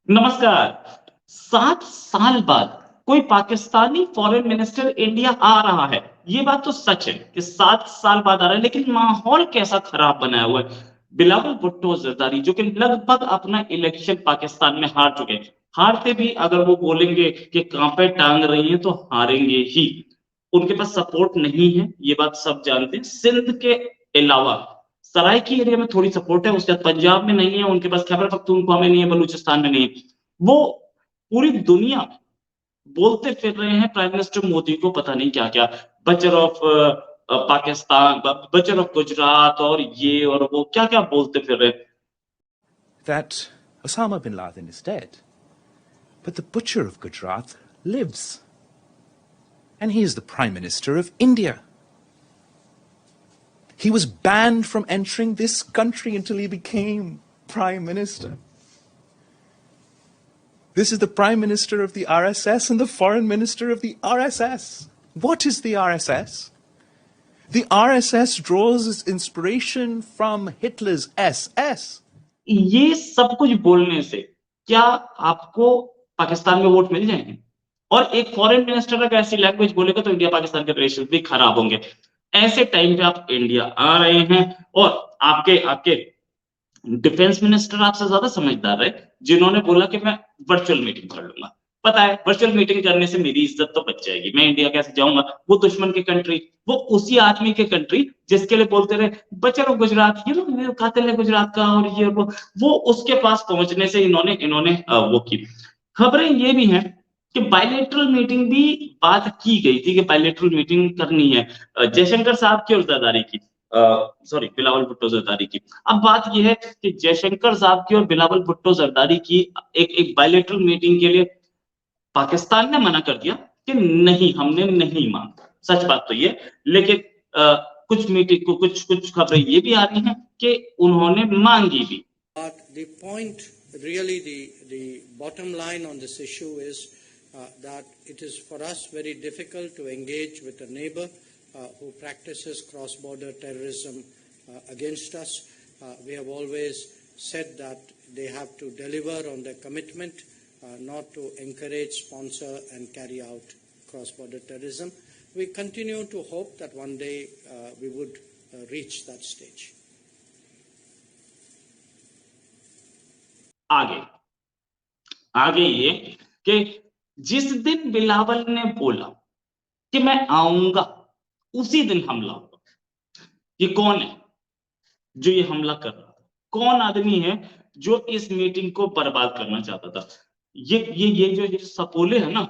नमस्कार। 7 साल बाद कोई पाकिस्तानी फॉरेन मिनिस्टर इंडिया आ रहा है। ये बात तो सच है कि 7 साल बाद आ रहा है, लेकिन माहौल कैसा खराब बनाया हुआ है। बिलावल भुट्टो जरदारी जो कि लगभग अपना इलेक्शन पाकिस्तान में हार चुके हैं। हारते भी अगर वो बोलेंगे कि कांपे टांग रही हैं तो हारेंगे ही। उनके पास सपोर्ट नहीं है, ये बात सब जानते हैं। सिंध के अलावा सराइकी एरिया में थोड़ी सपोर्ट है, उसके बाद पंजाब में नहीं है, उनके पास खैबर पख्तूनख्वा में नहीं है, बलूचिस्तान में नहीं है। वो पूरी दुनिया में बोलते फिर रहे हैं प्राइम मिनिस्टर मोदी को पता नहीं क्या-क्या, बचर ऑफ पाकिस्तान, बचर ऑफ गुजरात और ये और वो क्या-क्या बोलते फिर रहे हैं। That Osama bin Laden is dead, but the butcher of Gujarat lives. And he is the Prime Minister of India. He was banned from entering this country until he became Prime Minister. This is the Prime Minister of the RSS and the Foreign Minister of the RSS. What is the RSS? The RSS draws its inspiration from Hitler's SS. ये सब कुछ बोलने से क्या आपको पाकिस्तान में vote मिल जाएंगे? और एक फॉरेन मिनिस्टर अगर ऐसी लैंग्वेज बोलेगा तो इंडिया पाकिस्तान के रिलेशन भी खराब होंगे। ऐसे टाइम पे आप इंडिया आ रहे हैं और आपके आपके डिफेंस मिनिस्टर आपसे ज्यादा समझदार है, जिन्होंने बोला कि मैं वर्चुअल मीटिंग कर लूंगा। पता है वर्चुअल मीटिंग करने से मेरी इज्जत तो बच जाएगी, मैं इंडिया कैसे जाऊंगा? वो दुश्मन की कंट्री, वो उसी आदमी की कंट्री जिसके लिए बोलते रहे बचर ऑफ गुजरात, ये लोग कातिल है गुजरात का और ये वो उसके पास पहुंचने से इन्होंने इन्होंने वो की। खबरें ये भी हैं कि बायलैटरल मीटिंग भी बात की गई थी कि बायलैटरल मीटिंग करनी है जयशंकर साहब की और जरदारी की, सॉरी बिलावल भुट्टो जरदारी की। अब बात यह है कि जयशंकर साहब की और बिलावल भुट्टो जरदारी की एक बायलैटरल मीटिंग के लिए पाकिस्तान ने मना कर दिया कि नहीं, हमने नहीं मांगा। सच बात तो ये, लेकिन कुछ मीटिंग को कुछ खबरें ये भी आ रही हैं कि उन्होंने मांगी भी। But the point, really the bottom line on this issue is that it is for us very difficult to engage with a neighbor who practices cross-border terrorism against us. We have always said that they have to deliver on their commitment not to encourage, sponsor and carry out cross-border terrorism. We continue to hope that one day we would reach that stage. आगे ये कि जिस दिन बिलावल ने बोला कि मैं आऊंगा उसी दिन हमला होगा। ये कौन है जो ये हमला कर रहा था? कौन आदमी है जो इस मीटिंग को बर्बाद करना चाहता था? ये जो सपोले है ना,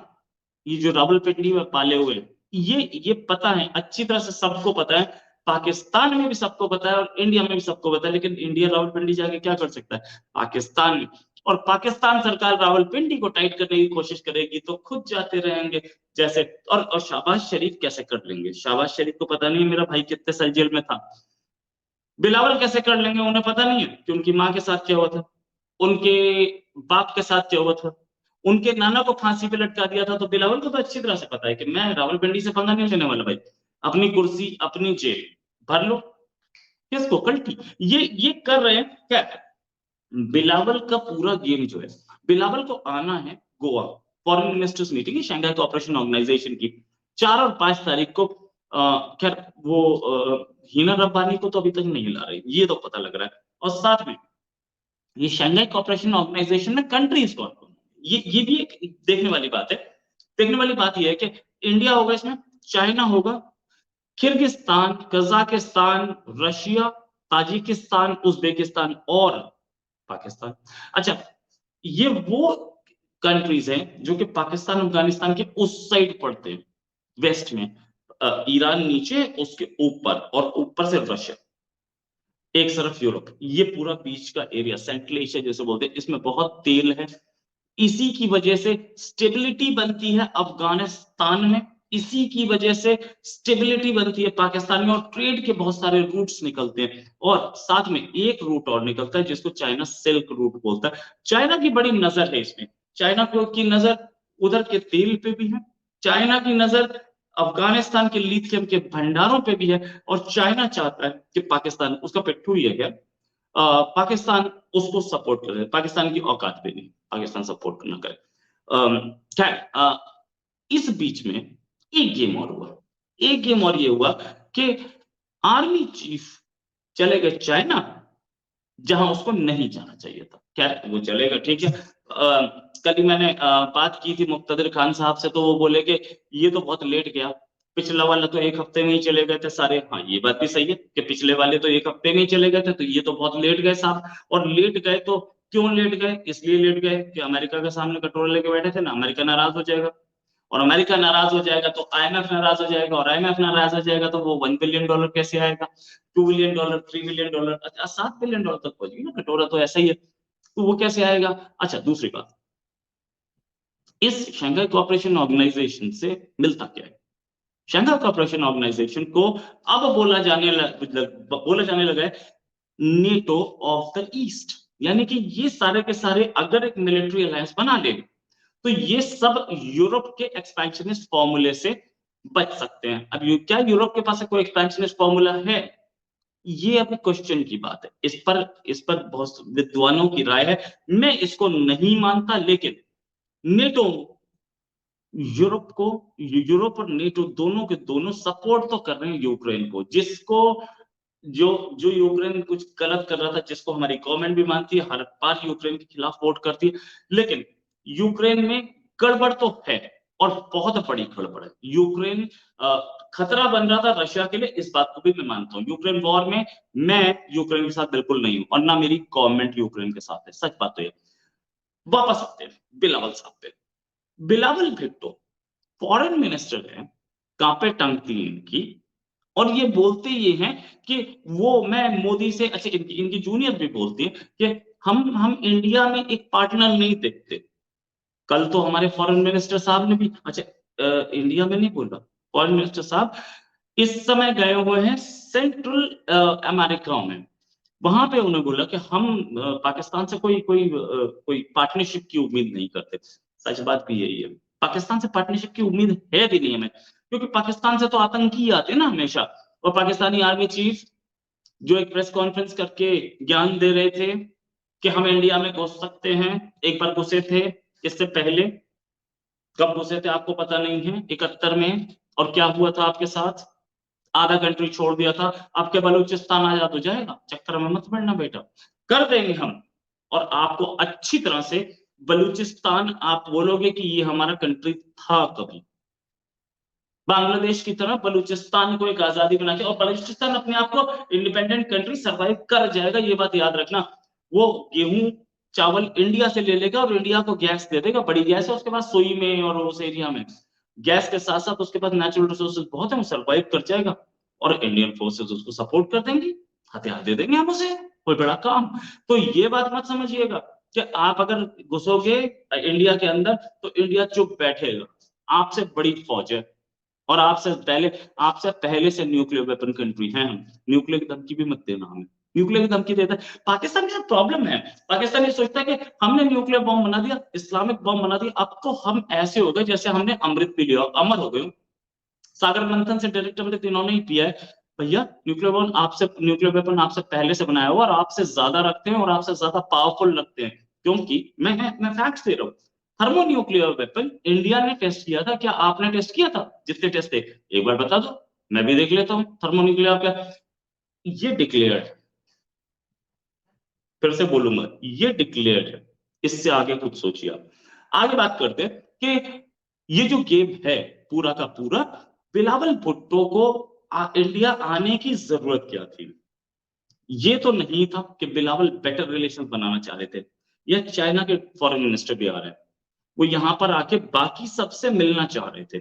ये जो रावलपिंडी में पाले हुए, ये पता है अच्छी तरह से, सबको पता है, पाकिस्तान में भी सबको पता है और इंडिया में भी सबको पता है। लेकिन इंडिया रावलपिंडी जाके क्या कर सकता है पाकिस्तान में? और पाकिस्तान सरकार रावलपिंडी को टाइट करने की कोशिश करेगी तो खुद जाते रहेंगे जैसे। और शहबाज शरीफ कैसे कर लेंगे? शहबाज शरीफ को पता नहीं मेरा भाई कितने साल जेल में था। बिलावल कैसे कर लेंगे? उन्हें पता नहीं है कि उनकी माँ के साथ क्या हुआ था, उनके बाप के साथ क्या हुआ था, उनके नाना को फांसी पे लटका दिया था। तो बिलावल को तो अच्छी तरह से पता है कि मैं रावलपिंडी से पंगा नहीं लेने वाला भाई। अपनी कुर्सी अपनी जेल भर लो। किसको? कल्टी। ये कर रहे हैं क्या? बिलावल का पूरा गेम जो है, बिलावल को आना है गोवा, फॉरेन मिनिस्टर्स मीटिंग है शंघाई कोऑपरेशन ऑर्गेनाइजेशन की 4 और 5 तारीख को। खैर वो हिना रब्बानी को तो अभी तक नहीं ला रही, ये तो पता लग रहा है। और साथ में ये शंघाई कोऑपरेशन ऑर्गेनाइजेशन में कंट्रीज कौन कौन, ये भी एक देखने वाली बात है। देखने वाली बात ये है कि इंडिया होगा इसमें, चाइना होगा, Kyrgyzstan, Kazakhstan, Russia, Tajikistan, Uzbekistan और पाकिस्तान। अच्छा, ये वो कंट्रीज हैं जो कि पाकिस्तान अफगानिस्तान के उस साइड पड़ते हैं, वेस्ट में। ईरान नीचे, उसके ऊपर, और ऊपर से रशिया, एक तरफ यूरोप। ये पूरा बीच का एरिया सेंट्रल एशिया जैसे बोलते हैं, इसमें बहुत तेल है। इसी की वजह से स्टेबिलिटी बनती है अफगानिस्तान में, इसी की वजह से स्टेबिलिटी बनती है पाकिस्तान में, और ट्रेड के बहुत सारे रूट्स निकलते हैं। और साथ में एक रूट और निकलता है जिसको चाइना सिल्क रूट बोलता है। चाइना की बड़ी नजर है इसमें, चाइना की नजर उधर के तेल पे भी है, चाइना की नजर अफगानिस्तान के लिथियम के भंडारों पे भी है। और चाइना चाहता है कि पाकिस्तान, उसका पेट्टू ही है क्या, पाकिस्तान उसको सपोर्ट करे, पाकिस्तान की औकात पे नहीं। पाकिस्तान सपोर्ट ना करे। खैर, इस बीच में एक गेम और ये हुआ कि आर्मी चीफ चले गए चाइना, जहां उसको नहीं जाना चाहिए था। खैर वो चलेगा, ठीक है। कल ही मैंने बात की थी मुक्तदिर खान साहब से, तो वो बोले कि ये तो बहुत लेट गया, पिछला वाला तो 1 हफ्ते में ही चले गए थे सारे। हाँ, ये बात भी सही है कि पिछले वाले तो 1 हफ्ते में ही चले गए थे, तो ये तो बहुत लेट गए साहब। और लेट गए तो क्यों लेट गए? इसलिए लेट गए कि अमेरिका के सामने कटोरा लेके बैठे थे ना, अमेरिका नाराज हो जाएगा, और अमेरिका नाराज हो जाएगा तो आईएमएफ नाराज हो जाएगा, और आईएमएफ नाराज हो जाएगा तो वो $1 बिलियन कैसे आएगा, $2 बिलियन, $3 बिलियन, अच्छा $7 बिलियन तक पहुंच गई ना कटोरा, तो ऐसा ही है, तो वो कैसे आएगा? अच्छा, दूसरी बात, इस शंघाई कोऑपरेशन ऑर्गेनाइजेशन से मिलता क्या है? शंघाई कोऑपरेशन ऑर्गेनाइजेशन को अब बोला जाने लगा है नेटो ऑफ द ईस्ट, यानी कि ये सारे के सारे अगर एक मिलिट्री अलायंस बना ले तो ये सब यूरोप के एक्सपेंशनिस्ट फॉर्मूले से बच सकते हैं। अब क्या यूरोप के पास कोई एक्सपेंशनिस्ट फॉर्मूला है? ये अभी क्वेश्चन की बात है। इस पर बहुत विद्वानों की राय है, मैं इसको नहीं मानता, लेकिन नेटो यूरोप और नेटो दोनों के दोनों सपोर्ट तो कर रहे हैं यूक्रेन को, जिसको जो जो यूक्रेन कुछ गलत कर रहा था, जिसको हमारी गवर्नमेंट भी मानती है, हर बार यूक्रेन के खिलाफ वोट करती है, लेकिन यूक्रेन में गड़बड़ तो है, और बहुत बड़ी गड़बड़ है। यूक्रेन खतरा बन रहा था रशिया के लिए, इस बात को भी मैं मानता हूं। यूक्रेन वॉर में मैं यूक्रेन के साथ बिल्कुल नहीं हूं, और ना मेरी गवर्नमेंट यूक्रेन के साथ है, सच बात तो ये। वापस आते हैं बिलावल साहब पे। बिलावल भुट्टो फॉरेन मिनिस्टर है, कांपे टांगती इनकी, और ये बोलते ये हैं कि मैं मोदी से, अच्छा इनकी जूनियर भी बोलती है कि हम इंडिया में एक पार्टनर नहीं देखते। कल तो हमारे फॉरेन मिनिस्टर साहब ने भी, अच्छा इंडिया में नहीं बोला, फॉरेन मिनिस्टर साहब इस समय गए हुए हैं सेंट्रल अमेरिका में, वहां पे उन्होंने बोला कि हम पाकिस्तान से कोई पार्टनरशिप की उम्मीद नहीं करते। सच बात भी यही है, पाकिस्तान से पार्टनरशिप की उम्मीद है भी नहीं हमें, क्योंकि पाकिस्तान से तो आतंकी आते हैं ना हमेशा। और पाकिस्तानी आर्मी चीफ जो एक प्रेस कॉन्फ्रेंस करके ज्ञान दे रहे थे कि हम इंडिया में घुस सकते हैं, एक बार घुसे थे, इससे पहले कब घुसे थे आपको पता नहीं है, 71 में, और क्या हुआ था आपके साथ? आधा कंट्री छोड़ दिया था। आपके बलूचिस्तान आजाद हो जाएगा, चक्कर में मत पड़ना बेटा, कर देंगे हम, और आपको अच्छी तरह से बलूचिस्तान, आप बोलोगे कि ये हमारा कंट्री था कभी, बांग्लादेश की तरह बलूचिस्तान को एक आजादी बना के, और बलूचिस्तान अपने आप को इंडिपेंडेंट कंट्री सर्वाइव कर जाएगा, ये बात याद रखना। वो गेहूं चावल इंडिया से ले लेगा, और इंडिया को गैस दे देगा, बड़ी गैस है उसके पास सोई में और उस एरिया में, गैस के साथ साथ उसके पास नेचुरल रिसोर्सेज बहुत है, वो सर्वाइव कर जाएगा, और इंडियन फोर्सेस उसको सपोर्ट कर देंगी, हथियार दे देंगे हम उसे, कोई बड़ा काम। तो ये बात मत समझिएगा कि आप अगर घुसोगे इंडिया के अंदर तो इंडिया चुप बैठेगा, आपसे बड़ी फौज है, और आपसे पहले से न्यूक्लियर वेपन कंट्री है हम, न्यूक्लियर की धमकी भी मत देना हमें, न्यूक्लियर की धमकी देता है पाकिस्तान के साथ प्रॉब्लम है। पाकिस्तान ये सोचता है कि हमने न्यूक्लियर बॉम्ब बना दिया, इस्लामिक बॉम्ब बना दिया, अब तो हम ऐसे हो गए जैसे हमने अमृत पी लिया, अमर हो गए, सागर मंथन से डायरेक्ट अमृत इन्होंने ही पिया है। भैया न्यूक्लियर वेपन आपसे पहले से बनाया हुआ, और आपसे ज्यादा रखते हैं, और आपसे ज्यादा पावरफुल लगते हैं, क्योंकि मैं फैक्ट दे रहा हूँ। थर्मो न्यूक्लियर वेपन इंडिया ने टेस्ट किया था, क्या आपने टेस्ट किया था? जितने टेस्ट थे एक बार बता दो, मैं भी देख लेता हूँ थर्मो न्यूक्लियर क्या। ये डिक्लेयर्ड, फिर से बोलूंगा, ये डिक्लेयर्ड है, इससे आगे कुछ सोचिए आप। आगे बात करते हैं कि ये जो गेम है पूरा का पूरा, बिलावल भुट्टो को इंडिया आने की जरूरत क्या थी? ये तो नहीं था कि बिलावल बेटर रिलेशन बनाना चाह रहे थे, या चाइना के फॉरेन मिनिस्टर भी आ रहे हैं, वो यहां पर आके बाकी सबसे मिलना चाह रहे थे,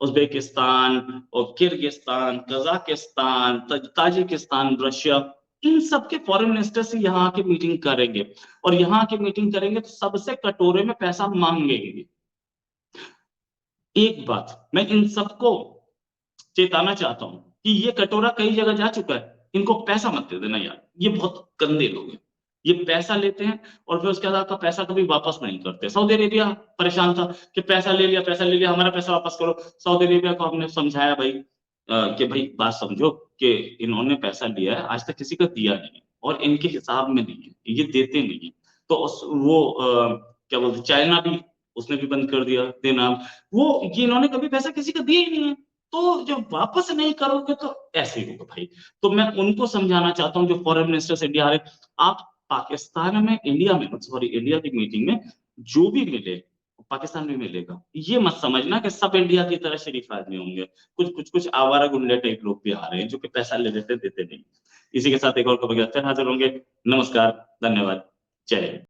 उज्बेकिस्तान और किर्गिस्तान, कजाकिस्तान, ताजिकिस्तान, रशिया, इन सबके फॉरेन मिनिस्टर से यहाँ आके मीटिंग करेंगे, और यहाँ आके मीटिंग करेंगे तो सबसे कटोरे में पैसा मांगेंगे। एक बात मैं इन सबको चेताना चाहता हूं कि ये कटोरा कई जगह जा चुका है, इनको पैसा मत दे देना यार, ये बहुत गंदे लोग हैं, ये पैसा लेते हैं और फिर उसके बाद आपका पैसा कभी वापस नहीं करते। सऊदी अरेबिया परेशान था कि पैसा ले लिया, हमारा पैसा वापस करो। सऊदी अरेबिया को हमने समझाया भाई कि भाई बात समझो कि इन्होंने पैसा लिया है, आज तक किसी का दिया नहीं है, और इनके हिसाब में नहीं है, ये देते नहीं है, तो क्या बोलते, चाइना भी, उसने भी बंद कर दिया देना। वो ये इन्होंने कभी पैसा किसी को दिया ही नहीं है, तो जब वापस नहीं करोगे तो ऐसे ही होगा भाई। तो मैं उनको समझाना चाहता हूँ जो फॉरेन मिनिस्टर इंडिया आ रहे, आप पाकिस्तान में, इंडिया में, सॉरी इंडिया की मीटिंग में जो भी मिले पाकिस्तान में मिलेगा। ये मत समझना कि सब इंडिया की तरह शरीफ आदमी होंगे, कुछ आवारा गुंडे टाइप लोग भी आ रहे हैं जो कि पैसा ले लेते देते नहीं। इसी के साथ एक और खबर के साथ फिर हाजिर होंगे। नमस्कार, धन्यवाद, जय हिंद।